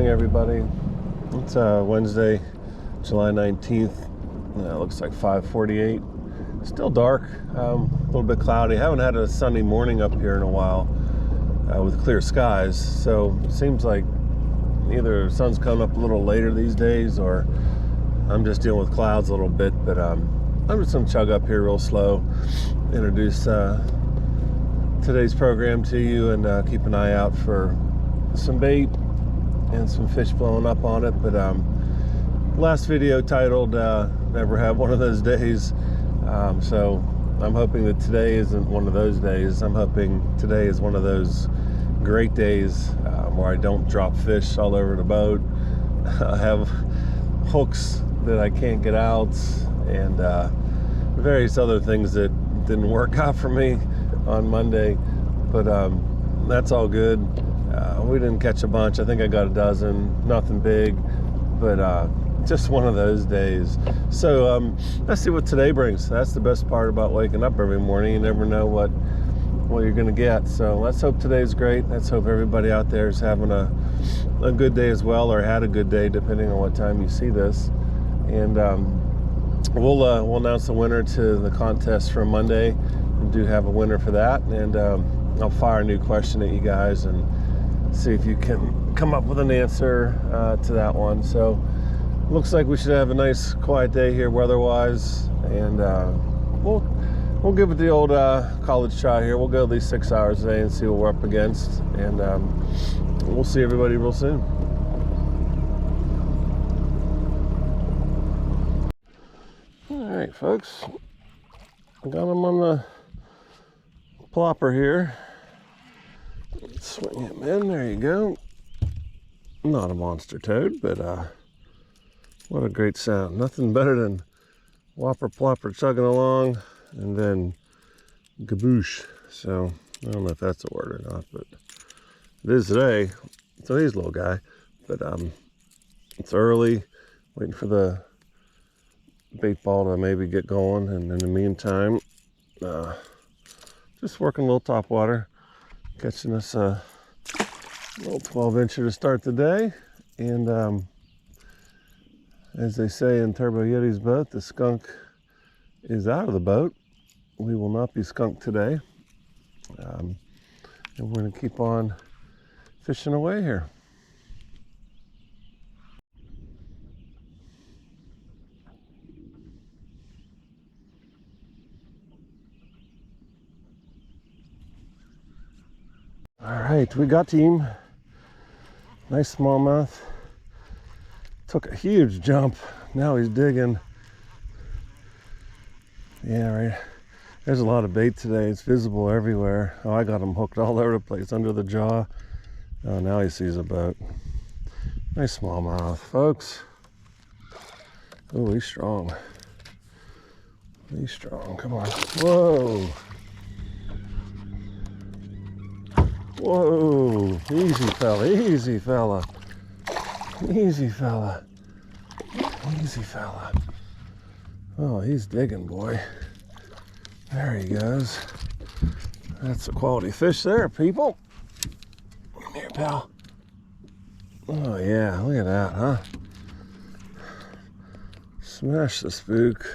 morning, everybody. It's Wednesday, July 19th. It looks like 5:48. Still dark, a little bit cloudy. Haven't had a sunny morning up here in a while with clear skies. So it seems like either the sun's coming up a little later these days or I'm just dealing with clouds a little bit. But I'm just going to chug up here real slow, introduce today's program to you, and keep an eye out for some bait and some fish blowing up on it. But last video titled never have one of those days, so I'm hoping that today isn't one of those days. I'm hoping today is one of those great days where I don't drop fish all over the boat. I have hooks that I can't get out, and various other things that didn't work out for me on Monday, but that's all good. We didn't catch a bunch. I think I got a dozen, nothing big, but just one of those days. So let's see what today brings. That's the best part about waking up every morning. You never know what you're gonna get. So let's hope today's great. Let's hope everybody out there is having a good day as well, or had a good day, depending on what time you see this. And we'll announce the winner to the contest from Monday. We do have a winner for that, and I'll fire a new question at you guys and see if you can come up with an answer to that one. So looks like we should have a nice quiet day here weather-wise, and we'll give it the old college try here. We'll go at least 6 hours a day and see what we're up against, and we'll see everybody real soon. All right, folks, got them on the plopper here. Let's swing him in. There you go. Not a monster toad, but what a great sound. Nothing better than whopper plopper chugging along and then gaboosh. So I don't know if that's a word or not, but it is today. Today's little guy. But it's early, waiting for the bait ball to maybe get going, and in the meantime, just working a little topwater, catching us a little 12-incher to start the day. And as they say in Turbo Yeti's boat, the skunk is out of the boat. We will not be skunked today, and we're going to keep on fishing away here. All right, we got him. Nice smallmouth. Took a huge jump. Now he's digging. Yeah, right. There's a lot of bait today. It's visible everywhere. Oh, I got him hooked all over the place, under the jaw. Oh, now he sees a boat. Nice smallmouth, folks. Oh, he's strong. He's strong. Come on. Whoa. Whoa, easy fella, easy fella, easy fella, easy fella. Oh, he's digging, boy. There he goes. That's a quality fish there, people. Come here, pal. Oh yeah, look at that, huh? Smash the spook.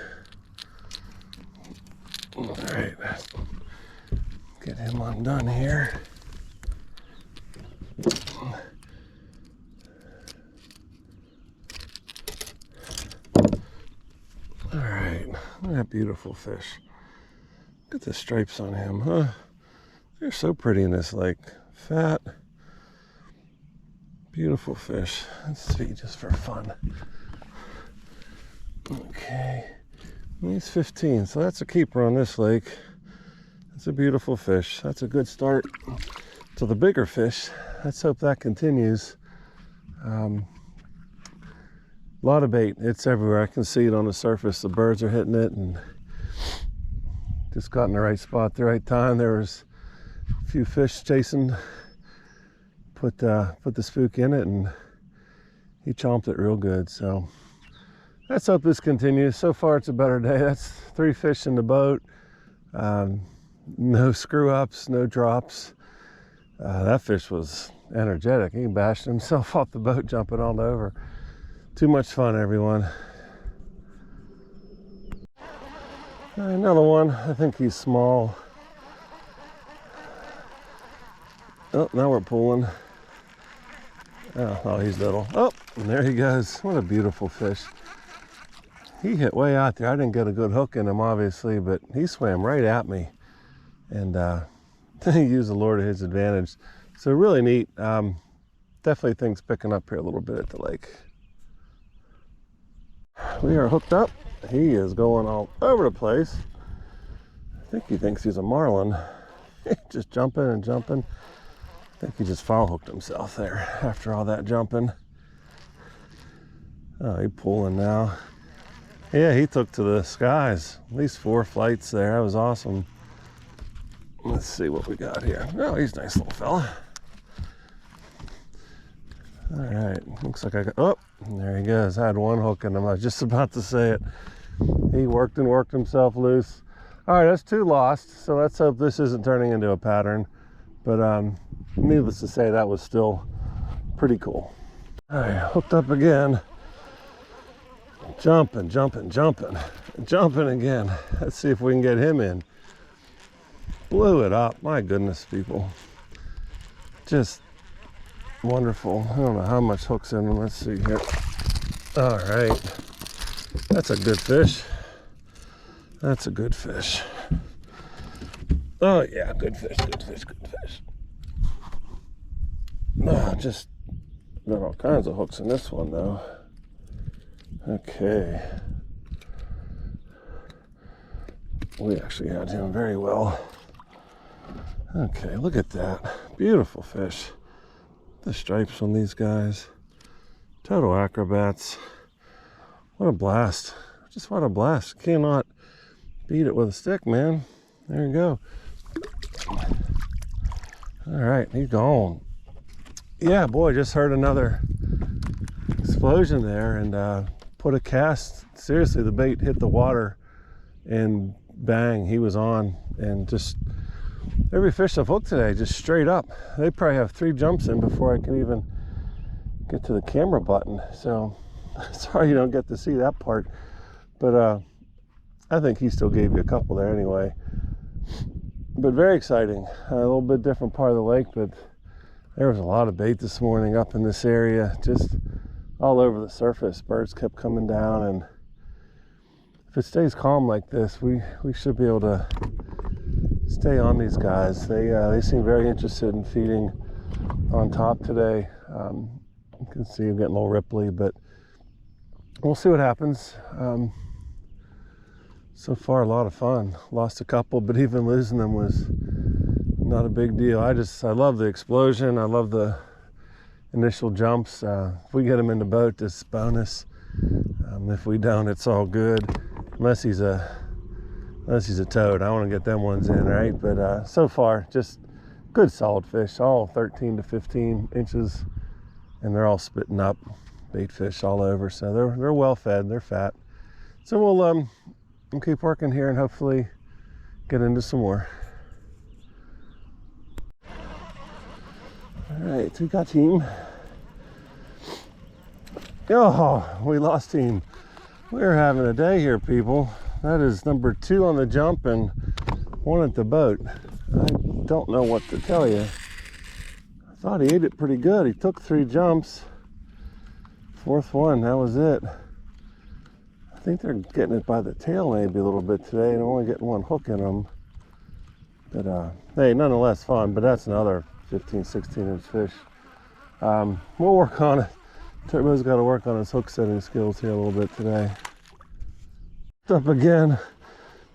All right, get him undone here. All right, look at that beautiful fish. Look at the stripes on him, huh? They're so pretty in this lake. Fat, beautiful fish. Let's see, just for fun. Okay, he's 15, so that's a keeper on this lake. That's a beautiful fish. That's a good start to the bigger fish. Let's hope that continues. A lot of bait. It's everywhere. I can see it on the surface. The birds are hitting it, and just got in the right spot at the right time. There was a few fish chasing. Put the spook in it, and he chomped it real good. So let's hope this continues. So far, it's a better day. That's 3 fish in the boat. No screw ups, no drops. That fish was energetic. He bashed himself off the boat, jumping all over. Too much fun, everyone. Another one. I think he's small. Oh, now we're pulling. Oh, he's little. Oh, and there he goes. What a beautiful fish. He hit way out there. I didn't get a good hook in him, obviously, but he swam right at me. And he used the lure to his advantage. So really neat. Definitely things picking up here a little bit at the lake. We are hooked up. He is going all over the place. I think he thinks he's a marlin. Just jumping and jumping. I think he just foul hooked himself there after all that jumping. Oh, he's pulling now. Yeah, he took to the skies. At least 4 flights there. That was awesome. Let's see what we got here. Oh, he's a nice little fella. All right, looks like I got, oh, there he goes. I had one hook in him. I was just about to say it. He worked and worked himself loose. All right, that's 2 lost. So let's hope this isn't turning into a pattern. But needless to say, that was still pretty cool. All right, hooked up again. Jumping, jumping, jumping, jumping again. Let's see if we can get him in. Blew it up. My goodness, people. Just wonderful. I don't know how much hook's in him. Let's see here. All right. That's a good fish. That's a good fish. Oh, yeah. Good fish, good fish, good fish. Oh, just got all kinds of hooks in this one, though. Okay. We actually had him very well. Okay, look at that. Beautiful fish. The stripes on these guys. Total acrobats. What a blast. Just what a blast. Cannot beat it with a stick, man. There you go. All right, he's gone. Yeah, boy, just heard another explosion there and put a cast. Seriously, the bait hit the water and bang, he was on. And just every fish I've hooked today, just straight up. They probably have 3 jumps in before I can even get to the camera button. So sorry you don't get to see that part. But I think he still gave you a couple there anyway. But very exciting. A little bit different part of the lake, but there was a lot of bait this morning up in this area, just all over the surface. Birds kept coming down, and if it stays calm like this, we should be able to stay on these guys. They seem very interested in feeding on top today. You can see them getting a little ripply, but we'll see what happens. So far, a lot of fun. Lost a couple, but even losing them was not a big deal. I love the explosion. I love the initial jumps. If we get him in the boat, this bonus. If we don't, it's all good. Unless he's a toad. I want to get them ones in, right? But so far, just good solid fish, all 13 to 15 inches, and they're all spitting up bait fish all over. So they're well fed, they're fat. So we'll keep working here and hopefully get into some more. All right, we got team. Oh, we lost team. We're having a day here, people. That is number 2 on the jump and 1 at the boat. I don't know what to tell you. I thought he ate it pretty good. He took 3 jumps. 4th one, that was it. I think they're getting it by the tail maybe a little bit today and only getting 1 hook in them. But hey, nonetheless fun. But that's another 15, 16 inch fish. We'll work on it. Turbo's got to work on his hook setting skills here a little bit today. Up again,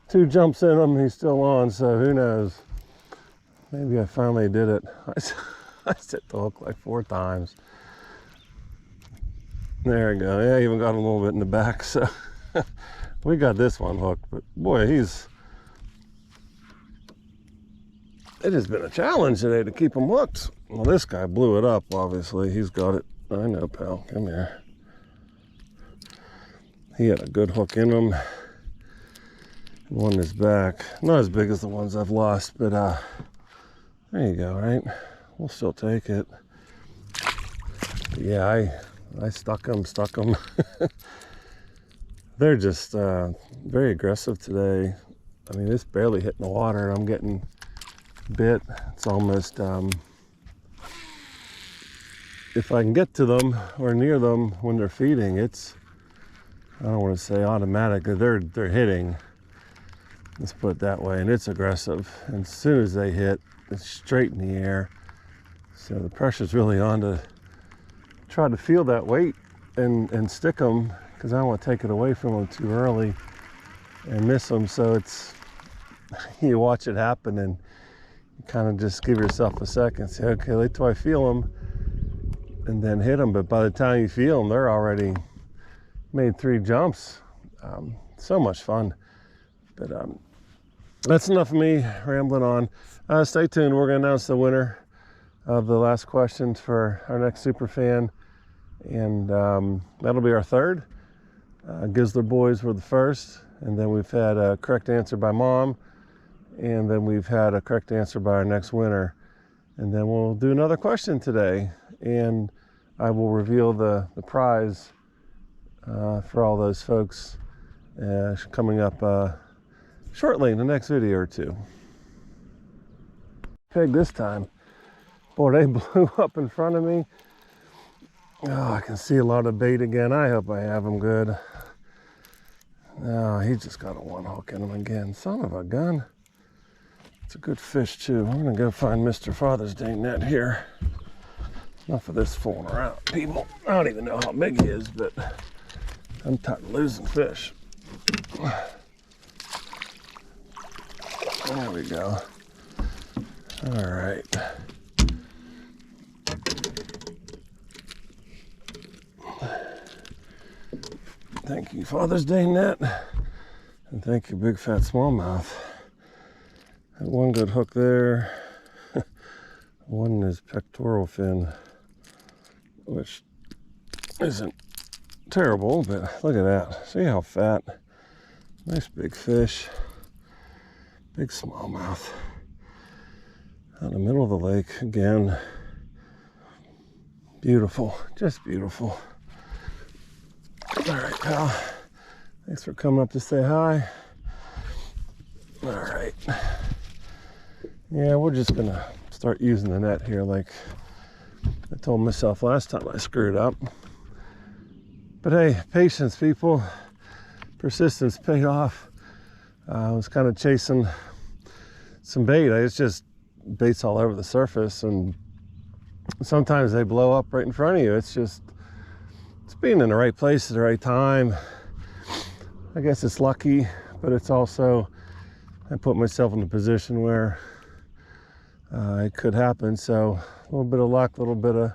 2 jumps in him, he's still on, so who knows. Maybe I finally did it. I set the hook like 4 times. There we go. Yeah, I even got a little bit in the back, so we got this one hooked. But boy, it has been a challenge today to keep him hooked. Well, this guy blew it up, obviously. He's got it. I know, pal. Come here. He had a good hook in him. One is back. Not as big as the ones I've lost, but there you go, right? we'll still take it. But yeah, I stuck them. They're just very aggressive today. I mean, it's barely hitting the water. I'm getting bit. It's almost, if I can get to them or near them when they're feeding, it's, I don't want to say automatic, they're hitting. Let's put it that way. And it's aggressive. And as soon as they hit, it's straight in the air. So the pressure's really on to try to feel that weight and stick them, because I don't want to take it away from them too early and miss them. So it's, you watch it happen and you kind of just give yourself a second, say, okay, wait till I feel them and then hit them. But by the time you feel them, they're already made 3 jumps. So much fun. But that's enough of me rambling on. Stay tuned. We're going to announce the winner of the last questions for our next Superfan. And that'll be our third. Gizzler Boys were the first. And then we've had a correct answer by Mom. And then we've had a correct answer by our next winner. And then we'll do another question today. And I will reveal the prize for all those folks coming up shortly in the next video or two. Pig this time. Boy, they blew up in front of me. Oh, I can see a lot of bait again. I hope I have them good. Oh, he just got a 1 hook in him again. Son of a gun. It's a good fish too. I'm gonna go find Mr. Father's Day net here. Enough of this fooling around, people. I don't even know how big he is, but I'm tired of losing fish. There we go. All right. Thank you, Father's Day net. And thank you, Big Fat Smallmouth. Had one good hook there. One in his pectoral fin, which isn't terrible, but look at that. See how fat? Nice big fish. Big smallmouth. Out in the middle of the lake again. Beautiful, just beautiful. All right, pal. Thanks for coming up to say hi. All right. Yeah, we're just gonna start using the net here like I told myself last time I screwed up. But hey, patience, people. Persistence paid off. I was kind of chasing some bait. It's just baits all over the surface, and sometimes they blow up right in front of you. It's being in the right place at the right time. I guess it's lucky, but it's also, I put myself in a position where it could happen. So a little bit of luck, a little bit of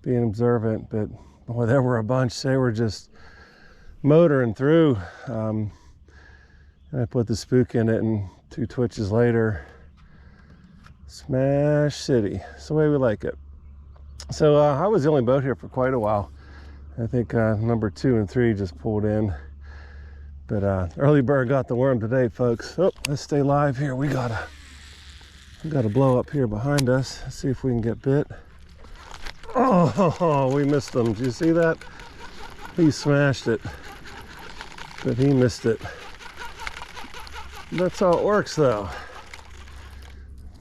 being observant, but boy, there were a bunch. They were just motoring through. And I put the spook in it, and 2 twitches later, smash city. It's the way we like it. So I was the only boat here for quite a while. I think number 2 and 3 just pulled in. But early bird got the worm today, folks. Oh, let's stay live here. We got a blow up here behind us. Let's see if we can get bit. Oh, we missed him. Did you see that? He smashed it, but he missed it. That's how it works, though.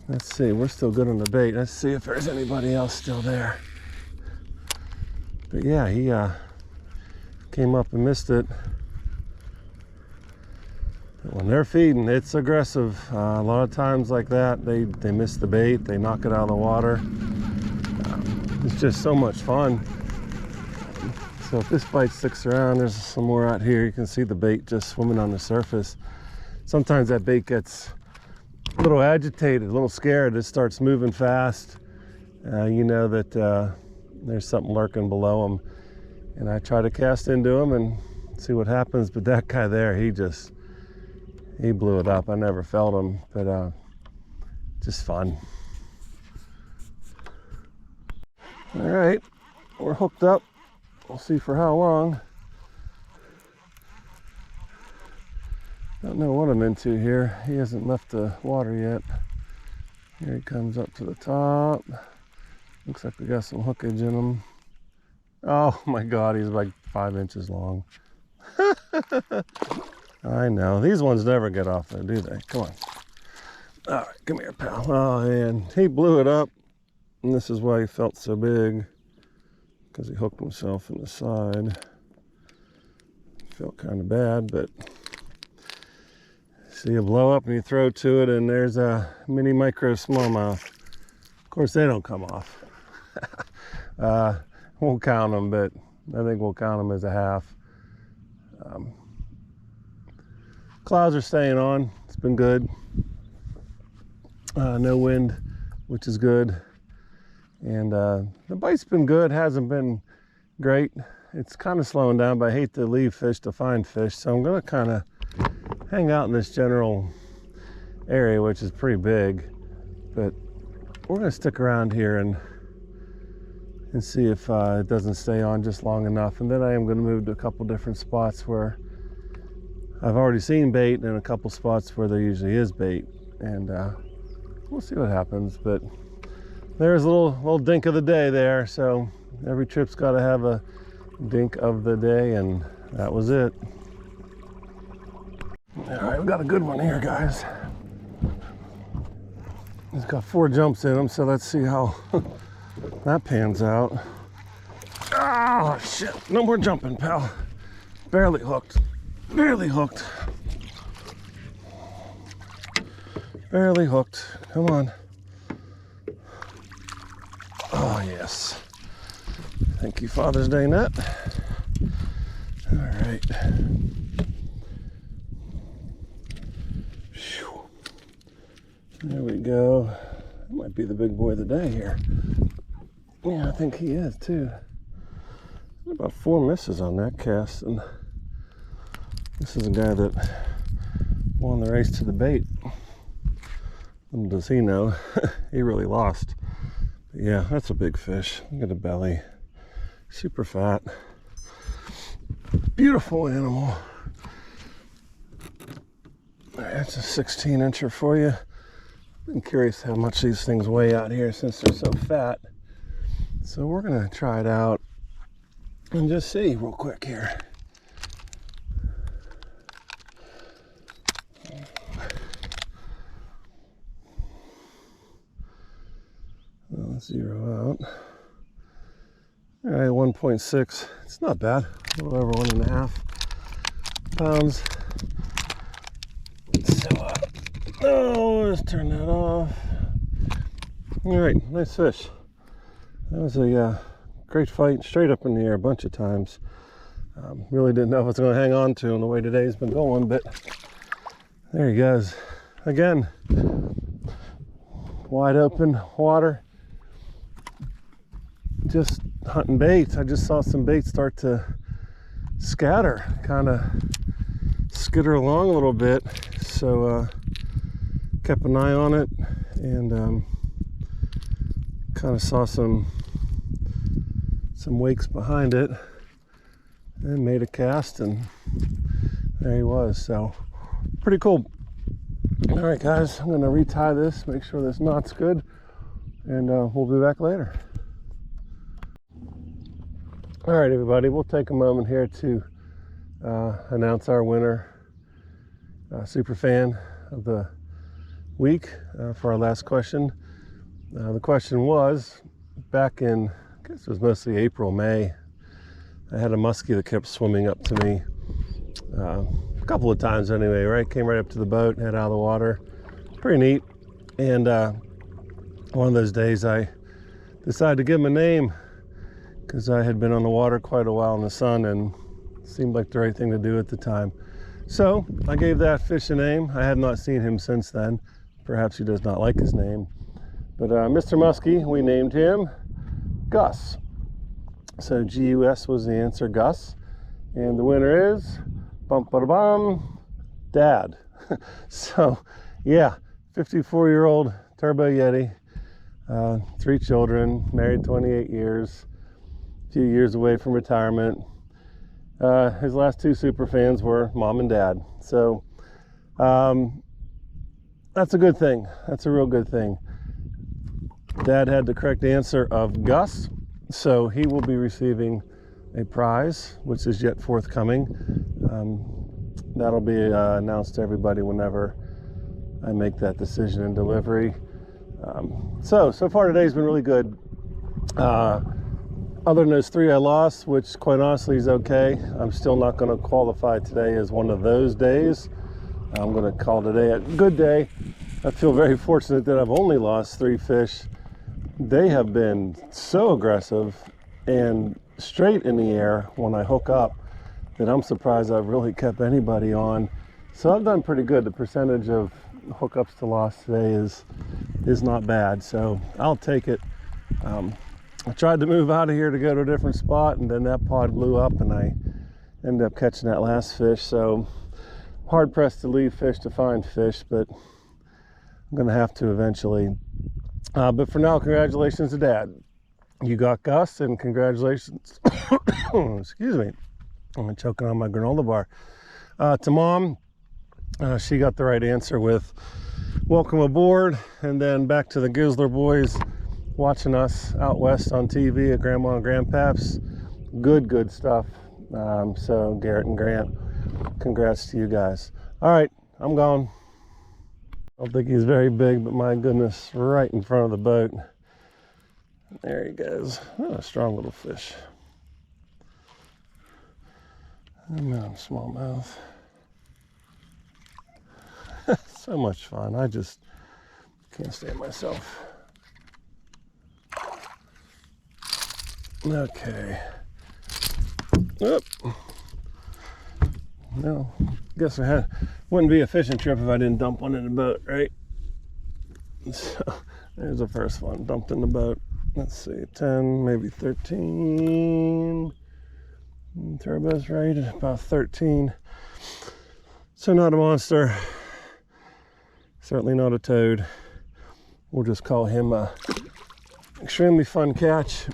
Let's see. We're still good on the bait. Let's see if there's anybody else still there. But yeah, he came up and missed it. But when they're feeding, it's aggressive. A lot of times like that, they miss the bait. They knock it out of the water. It's just so much fun. So if this bite sticks around, there's some more out here. You can see the bait just swimming on the surface. Sometimes that bait gets a little agitated, a little scared. It starts moving fast. You know that there's something lurking below them. And I try to cast into them and see what happens. But that guy there, he blew it up. I never felt him, but just fun. All right, we're hooked up. We'll see for how long. Don't know what I'm into here. He hasn't left the water yet. Here he comes up to the top. Looks like we got some hookage in them. Oh my God, he's like 5 inches long. I know, these ones never get off there, do they? Come on. All right, come here, pal. Oh, and he blew it up, and this is why he felt so big, because he hooked himself in the side. Felt kind of bad, but see, you blow up and you throw to it, and there's a mini micro smallmouth. Of course, they don't come off. Won't count them, but I think we'll count them as a half. Clouds are staying on. It's been good. No wind, which is good. And the bite's been good. Hasn't been great. It's kind of slowing down, but I hate to leave fish to find fish. So I'm going to kind of hang out in this general area, which is pretty big. But we're going to stick around here and see if it doesn't stay on just long enough. And then I am going to move to a couple different spots where I've already seen bait, and a couple spots where there usually is bait. And we'll see what happens. But there's a little dink of the day there. So every trip's got to have a dink of the day, and that was it. All right, we got a good one here, guys. He's got 4 jumps in him, so let's see how that pans out. Oh shit, no more jumping, pal. Barely hooked. Barely hooked. Barely hooked. Come on. Oh yes. Thank you, Father's Day net. All right. There we go. That might be the big boy of the day here. Yeah, I think he is too. About 4 misses on that cast, and this is a guy that won the race to the bait. Little does he know, he really lost. But yeah, that's a big fish. Look at the belly. Super fat. Beautiful animal. That's a 16-incher for you. I'm curious how much these things weigh out here since they're so fat. So we're gonna try it out and just see real quick here. Well, let's zero out. All right, 1.6. It's not bad. A little over 1.5 pounds. So, oh, let's turn that off. All right, nice fish. That was a great fight, straight up in the air a bunch of times. Really didn't know if I was going to hang on to him the way today's been going, but there he goes. Again, wide open water. Just hunting baits. I just saw some baits start to scatter, kind of skitter along a little bit. So kept an eye on it, and kind of saw some wakes behind it, and made a cast, and there he was. So pretty cool. All right, guys, I'm going to retie this, make sure this knot's good, and we'll be back later. All right, everybody, we'll take a moment here to announce our winner, super fan of the week, for our last question. The question was, back in, I guess it was mostly April, May, I had a muskie that kept swimming up to me a couple of times anyway, right? Came right up to the boat, head out of the water. Pretty neat. And one of those days I decided to give him a name, because I had been on the water quite a while in the sun, and it seemed like the right thing to do at the time. So I gave that fish a name. I have not seen him since then. Perhaps he does not like his name. But Mr. Muskie, we named him Gus. So G-U-S was the answer, Gus. And the winner is, bum-ba-da-bum, Dad. So yeah, 54-year-old Turbo Yeti, 3 children, married 28 years, a few years away from retirement. His last 2 super fans were Mom and Dad. So that's a good thing. That's a real good thing. Dad had the correct answer of Gus, so he will be receiving a prize, which is yet forthcoming. That'll be announced to everybody whenever I make that decision and delivery. So far today's been really good. Other than those 3 I lost, which quite honestly is okay, I'm still not going to qualify today as one of those days. I'm going to call today a good day. I feel very fortunate that I've only lost 3 fish. They have been so aggressive and straight in the air when I hook up that I'm surprised I've really kept anybody on. So I've done pretty good. The percentage of hookups to loss today is not bad, so I'll take it. I tried to move out of here to go to a different spot, and then that pod blew up and I ended up catching that last fish. So hard pressed to leave fish to find fish, but I'm gonna have to eventually. But for now, congratulations to Dad. You got Gus, and congratulations. Excuse me, I'm choking on my granola bar. To Mom, she got the right answer with welcome aboard, and then back to the Gizzler boys watching us out west on TV at Grandma and Grandpap's. Good stuff. So Garrett and Grant, congrats to you guys. All right, I'm gone. I don't think he's very big, but my goodness, right in front of the boat. There he goes. Oh, a strong little fish. And then smallmouth. So much fun. I just can't stand myself. Okay. Oop. No, guess wouldn't be a fishing trip if I didn't dump one in the boat, right? So there's the first one dumped in the boat. Let's see, 10, maybe 13. Turbo's right at about 13. So not a monster. Certainly not a toad. We'll just call him a extremely fun catch.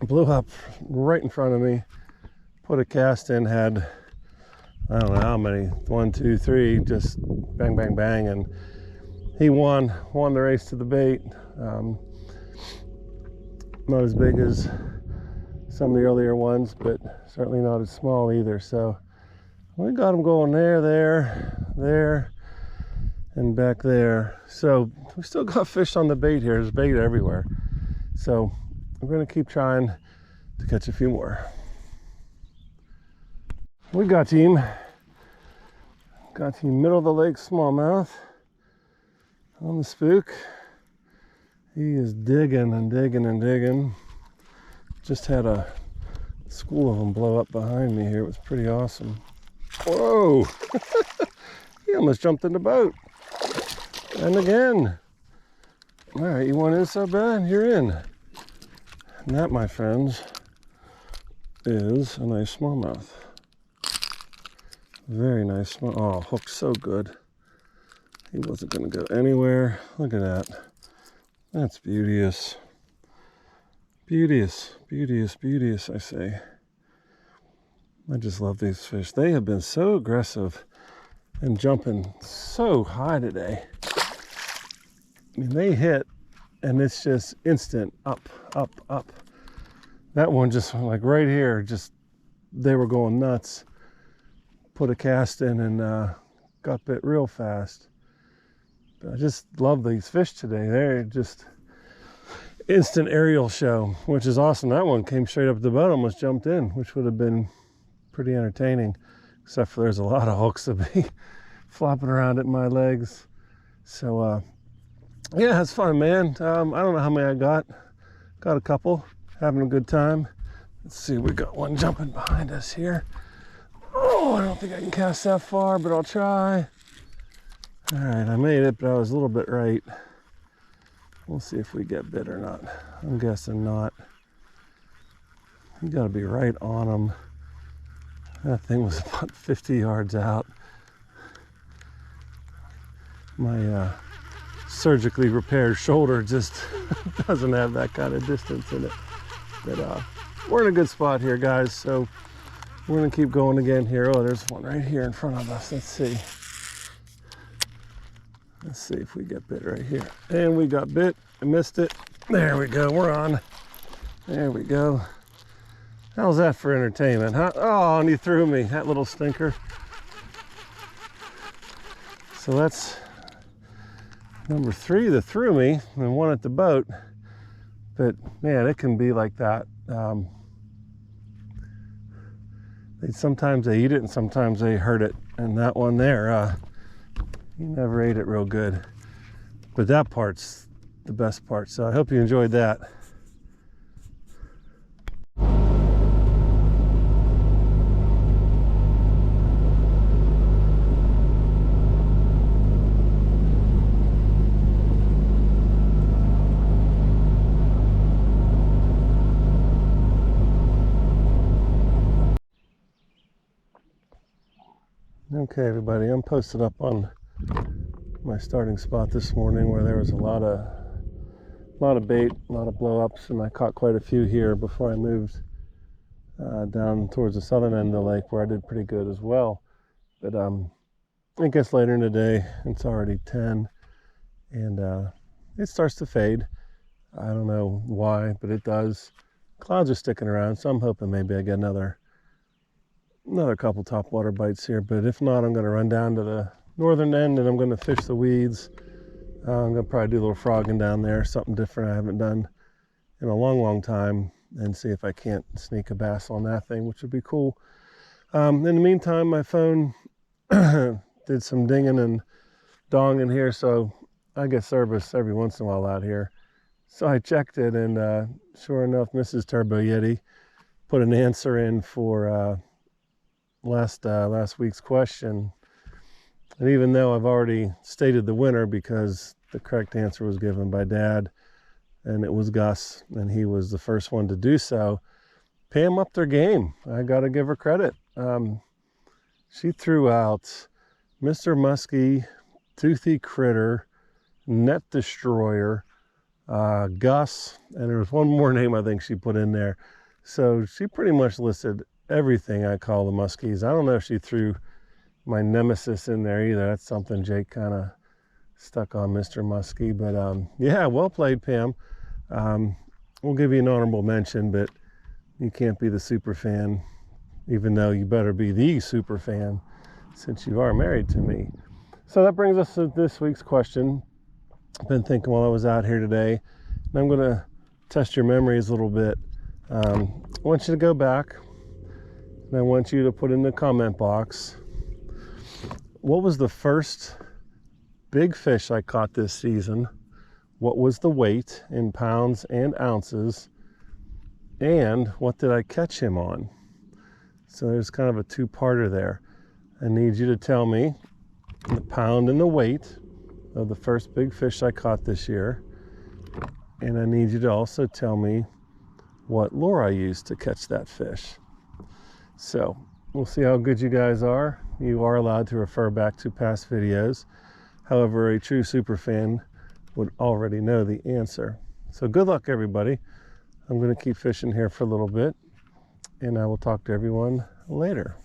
Blew up right in front of me. Put a cast in, had I don't know how many, 1, 2, 3, just bang, bang, bang, and he won the race to the bait. Not as big as some of the earlier ones, but certainly not as small either. So we got him going there, and back there. So we still got fish on the bait here. There's bait everywhere. So we're going to keep trying to catch a few more. We got him middle of the lake smallmouth on the spook. He is digging and digging and digging. Just had a school of them blow up behind me here. It was pretty awesome. Whoa! He almost jumped in the boat. And again. All right, you want in so bad? You're in. And that, my friends, is a nice smallmouth. Very nice. Oh, hooked so good. He wasn't going to go anywhere. Look at that. That's beauteous. Beauteous, beauteous, beauteous, I say. I just love these fish. They have been so aggressive and jumping so high today. I mean, they hit and it's just instant up, up, up. That one just like right here, just they were going nuts. Put a cast in and got bit real fast. But I just love these fish today. They're just instant aerial show, which is awesome. That one came straight up the boat, almost jumped in, which would have been pretty entertaining, except for there's a lot of hooks to be flopping around at my legs. So yeah, it's fun, man. I don't know how many I got a couple, having a good time. Let's see, we got one jumping behind us here. Oh, I don't think I can cast that far, but I'll try. All right, I made it, but I was a little bit right. We'll see if we get bit or not. I'm guessing not. You gotta be right on them. That thing was about 50 yards out. My surgically repaired shoulder just doesn't have that kind of distance in it. But we're in a good spot here, guys, so we're gonna keep going again here. Oh, there's one right here in front of us. Let's see. Let's see if we get bit right here. And we got bit. I missed it. There we go. We're on. There we go. How's that for entertainment, huh? Oh, and he threw me. That little stinker. So that's number 3 that threw me, and 1 at the boat. But man, it can be like that. Sometimes they eat it and sometimes they hurt it. And that one there, he never ate it real good. But that part's the best part. So I hope you enjoyed that. Okay, everybody, I'm posted up on my starting spot this morning where there was a lot of bait, a lot of blow-ups, and I caught quite a few here before I moved down towards the southern end of the lake where I did pretty good as well. But I guess later in the day, it's already 10, and it starts to fade. I don't know why, but it does. Clouds are sticking around, so I'm hoping maybe I get another couple topwater bites here, but if not, I'm going to run down to the northern end and I'm going to fish the weeds. I'm going to probably do a little frogging down there, something different I haven't done in a long time, and see if I can't sneak a bass on that thing, which would be cool. In the meantime, my phone did some dinging and donging here, so I get service every once in a while out here. So I checked it, and sure enough, Mrs. Turbo Yeti put an answer in for last week's question, and even though I've already stated the winner because the correct answer was given by Dad and it was Gus and he was the first one to do so, Pam upped their game. I gotta give her credit. She threw out Mr. Muskie, Toothy Critter, Net Destroyer, Gus, and there was one more name I think she put in there. So she pretty much listed everything I call the muskies. I don't know if she threw my nemesis in there either. That's something Jake kind of stuck on Mr. Muskie. But yeah, well played, Pam. We'll give you an honorable mention, but you can't be the super fan, even though you better be the super fan since you are married to me. So that brings us to this week's question. I've been thinking while I was out here today, and I'm going to test your memories a little bit. I want you to go back, and I want you to put in the comment box, what was the first big fish I caught this season? What was the weight in pounds and ounces? And what did I catch him on? So there's kind of a two-parter there. I need you to tell me the pound and the weight of the first big fish I caught this year. And I need you to also tell me what lure I used to catch that fish. So we'll see how good you guys are. You are allowed to refer back to past videos. However, a true super fan would already know the answer. So good luck, everybody. I'm going to keep fishing here for a little bit, and I will talk to everyone later.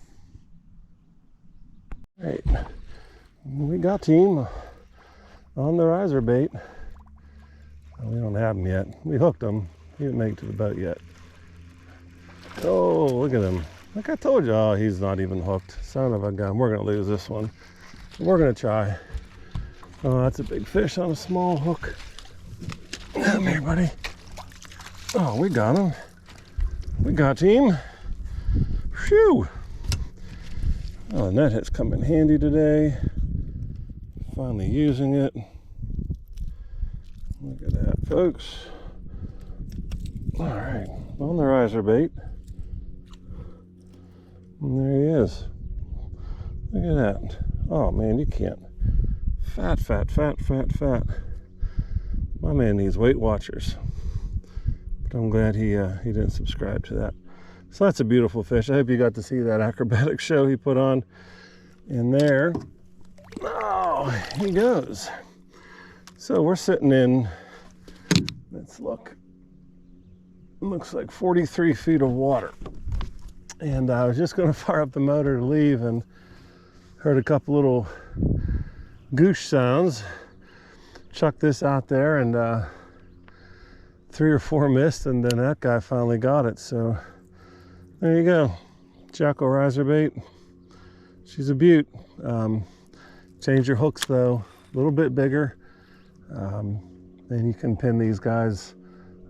All right, we got team on the riser bait. We don't have him yet. We hooked him. He didn't make it to the boat yet. Oh, look at him. Like I told you, oh, he's not even hooked. Son of a gun. We're going to lose this one. We're going to try. Oh, that's a big fish on a small hook. Come here, buddy. Oh, we got him. We got him. Phew. Oh, the net has come in handy today. Finally using it. Look at that, folks. All right, on the riser bait. And there he is. Look at that. Oh man, you can't. Fat. My man needs Weight Watchers. But I'm glad he didn't subscribe to that. So that's a beautiful fish. I hope you got to see that acrobatic show he put on in there. Oh, he goes. So we're sitting in, let's look. Looks like 43 feet of water. And I was just going to fire up the motor to leave and heard a couple little goosh sounds. chucked this out there, and 3 or 4 missed, and then that guy finally got it. So there you go, Jacko riser bait. She's a beaut. Change your hooks though, a little bit bigger, and you can pin these guys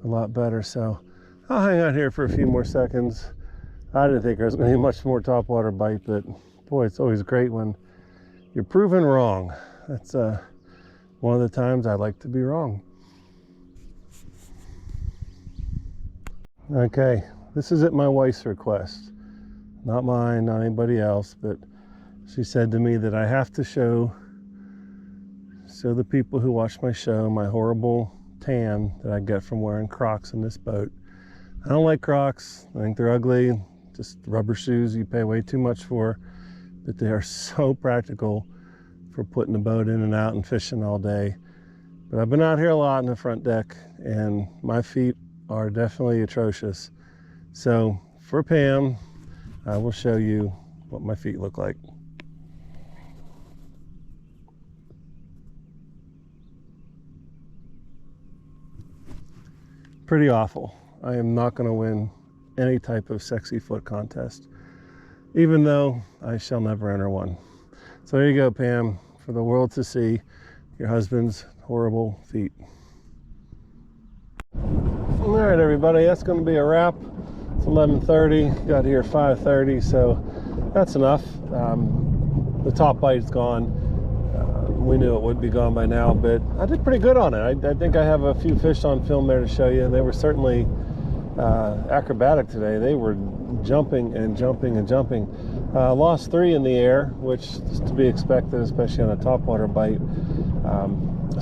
a lot better. So I'll hang out here for a few more seconds. I didn't think there was going to be much more topwater bite, but boy, it's always great when you're proven wrong. That's one of the times I like to be wrong. Okay, this is at my wife's request, not mine, not anybody else, but she said to me that I have to show the people who watch my show my horrible tan that I get from wearing Crocs in this boat. I don't like Crocs. I think they're ugly. Just rubber shoes you pay way too much for, but they are so practical for putting the boat in and out and fishing all day. But I've been out here a lot in the front deck, and my feet are definitely atrocious. So for Pam, I will show you what my feet look like. Pretty awful. I am not going to win any type of sexy foot contest, even though I shall never enter one. So there you go, Pam, for the world to see your husband's horrible feet. All right, everybody, that's going to be a wrap. It's 11:30. Got here 5:30, so that's enough. The top bite's gone. We knew it would be gone by now, but I did pretty good on it. I think I have a few fish on film there to show you. They were certainly acrobatic today. They were jumping and jumping and jumping. Lost 3 in the air, which is to be expected, especially on a topwater bite.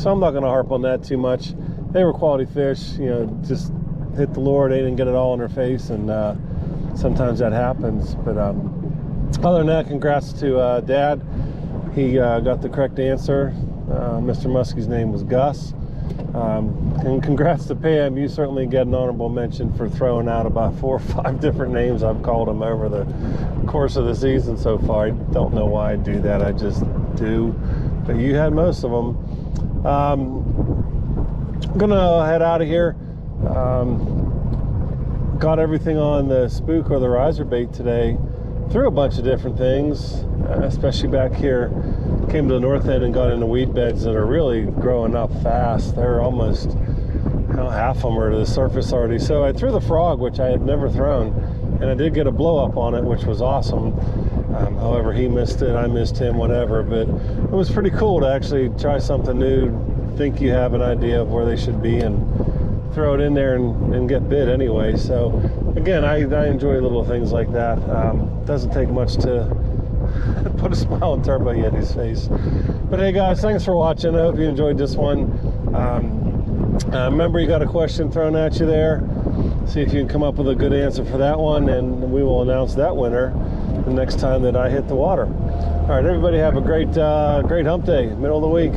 So I'm not going to harp on that too much. They were quality fish, you know, just hit the lure. They didn't get it all in their face, and sometimes that happens. But other than that, congrats to Dad. He got the correct answer. Mr. Muskie's name was Gus. And congrats to Pam. You certainly get an honorable mention for throwing out about 4 or 5 different names I've called him over the course of the season so far. I don't know why I do that. I just do. But you had most of them. I'm gonna head out of here. Got everything on the spook or the riser bait today. Threw a bunch of different things, especially back here. Came to the north end and got into weed beds that are really growing up fast. They're almost, half of them are to the surface already. So I threw the frog, which I had never thrown, and I did get a blow up on it, which was awesome. However, he missed it, I missed him, whatever. But it was pretty cool to actually try something new, think you have an idea of where they should be, and throw it in there and get bit anyway. So again, I enjoy little things like that. Doesn't take much to put a smile on Turbo Yeti's face. But hey guys, thanks for watching. I hope you enjoyed this one. Remember, you got a question thrown at you there. See if you can come up with a good answer for that one, and we will announce that winner the next time that I hit the water. All right, everybody have a great hump day, middle of the week.